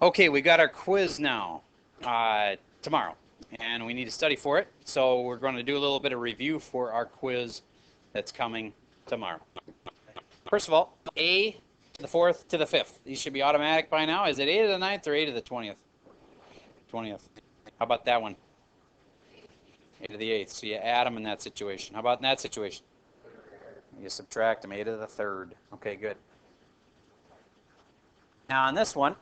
Okay, we got our quiz now tomorrow, and we need to study for it. So we're going to do a little bit of review for our quiz that's coming tomorrow. First of all, A to the 4th to the 5th. These should be automatic by now. Is it A to the 9th or A to the 20th? 20th. How about that one? A to the 8th. So you add them in that situation. How about in that situation? You subtract them. A to the 3rd. Okay, good. Now on this one,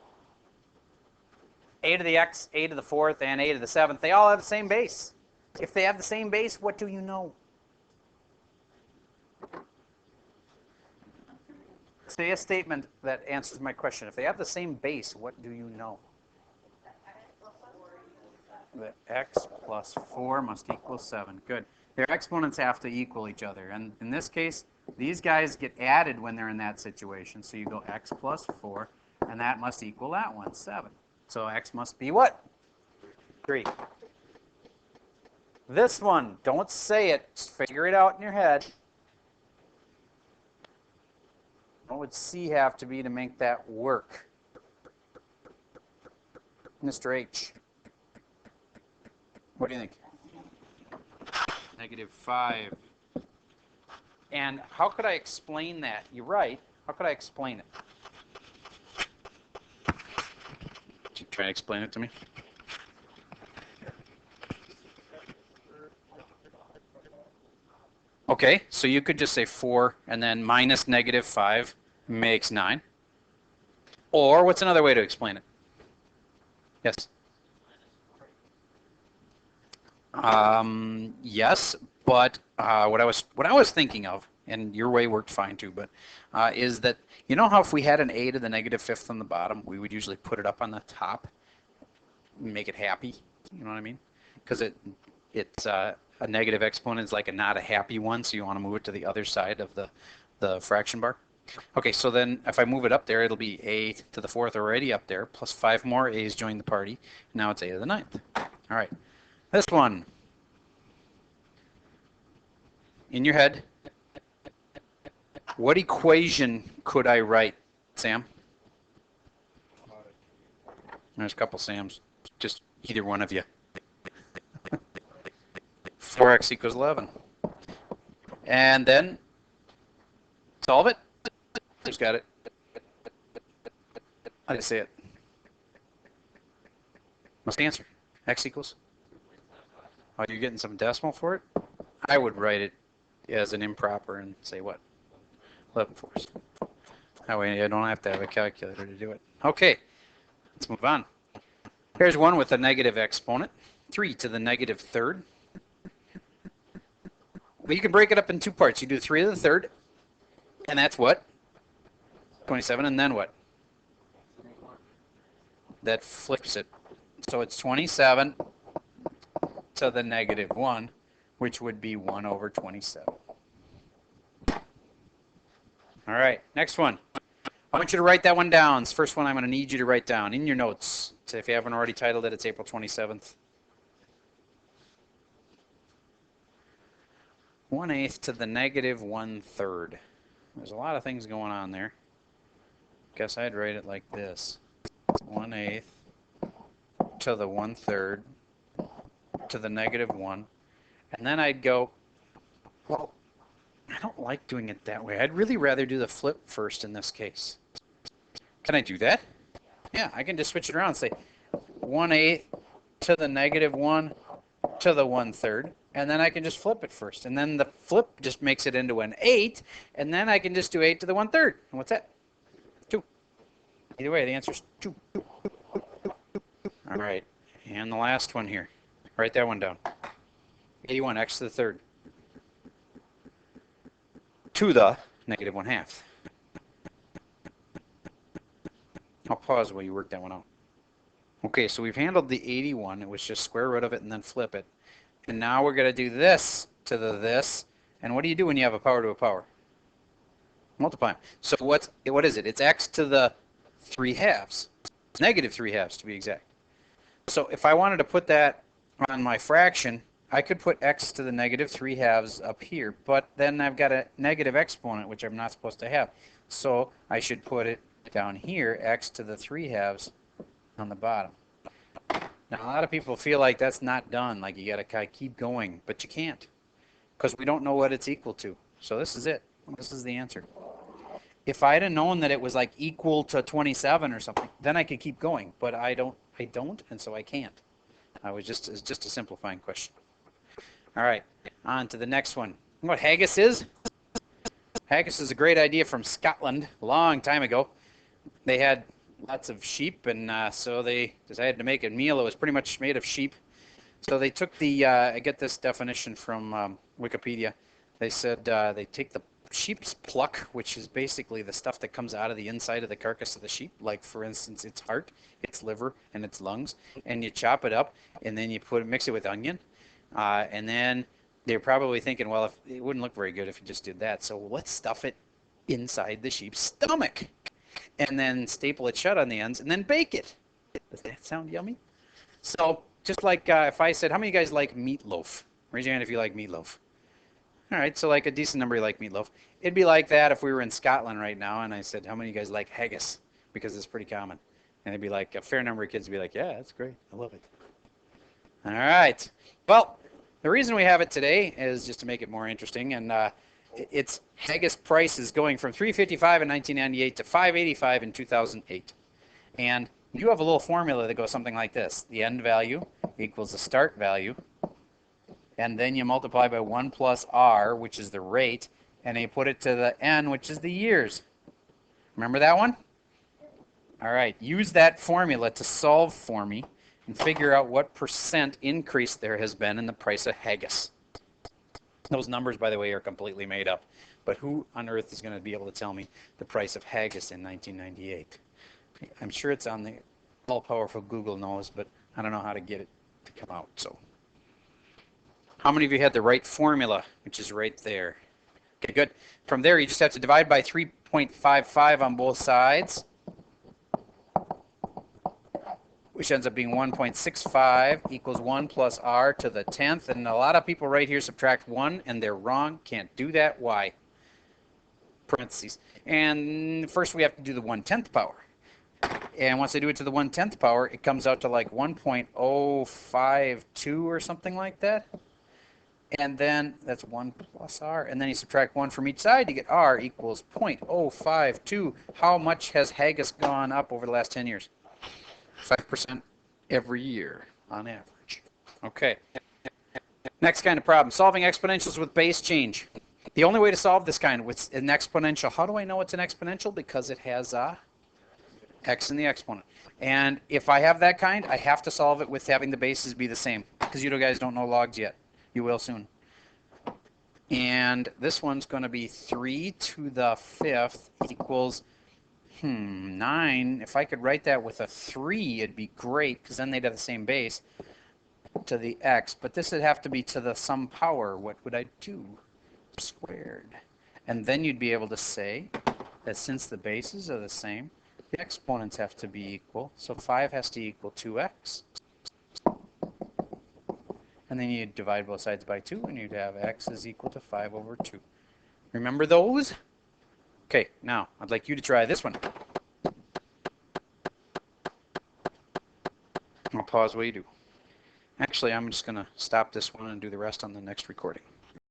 A to the x, A to the 4th, and A to the 7th, they all have the same base. If they have the same base, what do you know? Say a statement that answers my question. If they have the same base, what do you know? That x plus 4 must equal 7. Good. Their exponents have to equal each other. And in this case, these guys get added when they're in that situation. So you go x plus 4, and that must equal that one, 7. So x must be what? 3. This one, don't say it. Just figure it out in your head. What would C have to be to make that work? Mr. H. What do you think? -5. And how could I explain that? You're right. How could I explain it? Could you try to explain it to me? Okay, so you could just say 4 and then minus -5 makes 9. Or what's another way to explain it? Yes? Yes, but what I was thinking of, and your way worked fine too, but is that you know how if we had an a to the -5th on the bottom, we would usually put it up on the top, make it happy. You know what I mean? Because it's a negative exponent is like a not a happy one, so you want to move it to the other side of the fraction bar. Okay, so then if I move it up there, it'll be a to the 4th already up there, plus 5 more a's join the party. Now it's a to the 9th. All right. This one, in your head, what equation could I write, Sam? There's a couple Sams, just either one of you. 4x equals 11. And then solve it. Just got it. How do you say it? What's the answer? X equals? Oh, you're getting some decimal for it? I would write it as an improper and say what? 11/4. That way I don't have to have a calculator to do it. Okay, let's move on. Here's one with a negative exponent. 3 to the -3rd. Well, you can break it up in two parts. You do 3 to the 3rd, and that's what? 27, and then what? That flips it. So it's 27 to the -1, which would be 1 over 27. All right, next one. I want you to write that one down. It's the first one I'm going to need you to write down in your notes. So if you haven't already titled it, it's April 27th. 1/8 to the -1/3. There's a lot of things going on there. Guess I'd write it like this. 1/8 to the 1/3 to the -1. And then I'd go, well, I don't like doing it that way. I'd really rather do the flip first in this case. Can I do that? Yeah, I can just switch it around and say 1/8 to the -1 to the 1/3. And then I can just flip it first. And then the flip just makes it into an 8. And then I can just do 8 to the 1/3. And what's that? 2. Either way, the answer is 2. All right. And the last one here. Write that one down. 81, x to the 3rd. To the -1/2. I'll pause while you work that one out. Okay, so we've handled the 81. It was just square root of it and then flip it. And now we're going to do this to the this. And what do you do when you have a power to a power? Multiply them. So what is it? It's x to the 3/2. -3/2 to be exact. So if I wanted to put that on my fraction, I could put x to the -3/2 up here. But then I've got a negative exponent, which I'm not supposed to have. So I should put it down here, x to the 3/2 on the bottom. Now, a lot of people feel like that's not done, like you got to kind of keep going, but you can't because we don't know what it's equal to. So this is it. This is the answer. If I'd have known that it was like equal to 27 or something, then I could keep going, but I don't, and so I can't. It's just a simplifying question. All right, on to the next one. You know what haggis is? Haggis is a great idea from Scotland a long time ago. They had lots of sheep, and so they decided to make a meal that was pretty much made of sheep. So they took the, I get this definition from Wikipedia. They said they take the sheep's pluck, which is basically the stuff that comes out of the inside of the carcass of the sheep, like for instance its heart, its liver, and its lungs, and you chop it up, and then you mix it with onion, and then they're probably thinking, well, if, it wouldn't look very good if you just did that, so let's stuff it inside the sheep's stomach, and then staple it shut on the ends, and then bake it. Does that sound yummy? So just like if I said, how many of you guys like meatloaf? Raise your hand if you like meatloaf. All right, so like a decent number you like meatloaf. It'd be like that if we were in Scotland right now and I said, how many of you guys like haggis? Because it's pretty common. And it'd be like, a fair number of kids would be like, yeah, that's great. I love it. All right. Well, the reason we have it today is just to make it more interesting. And its haggis price is going from $3.55 in 1998 to $5.85 in 2008. And you have a little formula that goes something like this. The end value equals the start value. And then you multiply by 1 plus r, which is the rate, and you put it to the n, which is the years. Remember that one? All right, use that formula to solve for me and figure out what percent increase there has been in the price of haggis. Those numbers, by the way, are completely made up. But who on earth is going to be able to tell me the price of haggis in 1998? I'm sure it's on the all-powerful Google knows, but I don't know how to get it to come out, so. How many of you had the right formula, which is right there? Okay, good. From there, you just have to divide by 3.55 on both sides, which ends up being 1.65 equals 1 plus r to the 10th. And a lot of people right here subtract 1, and they're wrong. Can't do that. Why? Parentheses. And first, we have to do the 1/10 power. And once I do it to the 1/10 power, it comes out to like 1.052 or something like that. And then that's 1 plus r. And then you subtract 1 from each side, you get r equals 0.052. How much has haggis gone up over the last 10 years? 5% every year on average. Okay. Next kind of problem. Solving exponentials with base change. The only way to solve this kind with an exponential, how do I know it's an exponential? Because it has a x in the exponent. And if I have that kind, I have to solve it with having the bases be the same. Because you guys don't know logs yet. You will soon. And this one's going to be 3 to the 5th equals 9. If I could write that with a 3, it'd be great, because then they'd have the same base to the x. But this would have to be to the some power. What would I do? Squared. And then you'd be able to say that since the bases are the same, the exponents have to be equal. So 5 has to equal 2x. And then you'd divide both sides by 2, and you'd have x is equal to 5 over 2. Remember those? Okay, now I'd like you to try this one. I'll pause while you do. Actually, I'm just going to stop this one and do the rest on the next recording.